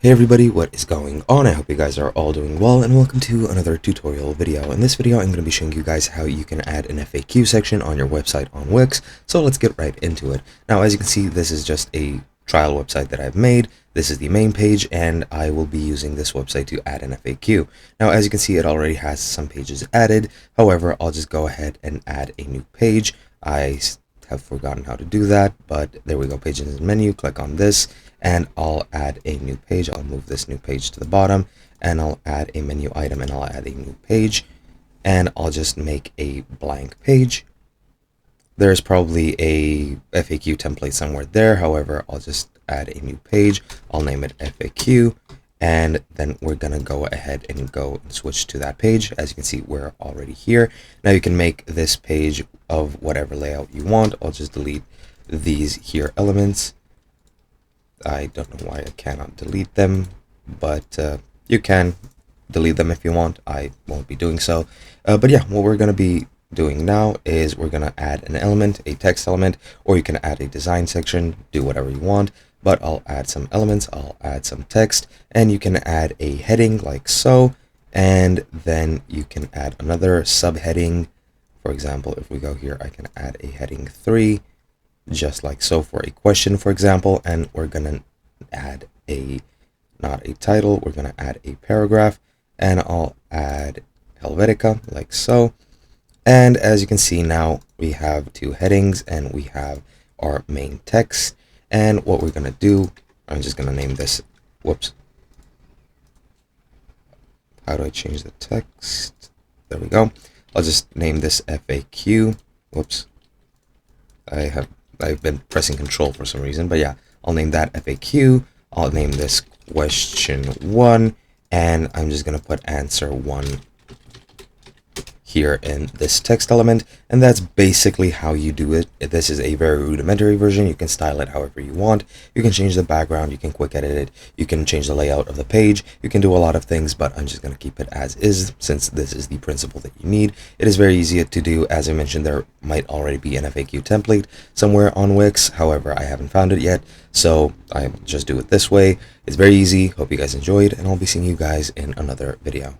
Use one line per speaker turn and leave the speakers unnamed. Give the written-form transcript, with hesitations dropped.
Hey everybody, what is going on? I hope you guys are all doing well, and welcome to another tutorial video. In this video I'm going to be showing you guys how you can add an FAQ section on your website on Wix. So let's get right into it. Now, as you can see, this is just a trial website that I've made. This is the main page, and I will be using this website to add an FAQ. Now, as you can see, it already has some pages added. However, I'll just go ahead and add a new page. I have forgotten how to do that, but there we go. Pages and menu, click on this, and I'll add a new page. I'll move this new page to the bottom, and I'll add a menu item, and I'll add a new page, and I'll just make a blank page. There's probably a FAQ template somewhere there. However, I'll just add a new page. I'll name it FAQ, and then we're gonna go ahead and switch to that page. As you can see, we're already here. Now you can make this page of whatever layout you want. I'll just delete these here elements. I don't know why I cannot delete them, but you can delete them if you want. I won't be doing so. But yeah, what we're going to be doing now is we're going to add an element, a text element, or you can add a design section, do whatever you want. But I'll add some elements, I'll add some text, and you can add a heading like so, and then you can add another subheading. For example, if we go here, I can add a heading 3, just like so, for a question, for example, and we're gonna add not a title, we're gonna add a paragraph, and I'll add Helvetica like so. And as you can see, now we have two headings and we have our main text. And what we're gonna do, I'm just gonna name this, whoops, how do I change the text? There we go. I'll just name this FAQ. Whoops, I've been pressing control for some reason, but yeah, I'll name that FAQ. I'll name this question 1, and I'm just gonna put answer 1 here in this text element, and that's basically how you do it. This is a very rudimentary version. You can style it however you want. You can change the background, you can quick edit it, you can change the layout of the page, you can do a lot of things, but I'm just going to keep it as is since this is the principle that you need. It is very easy to do. As I mentioned, there might already be an FAQ template somewhere on Wix. However, I haven't found it yet, so I just do it this way. It's very easy. Hope you guys enjoyed, and I'll be seeing you guys in another video.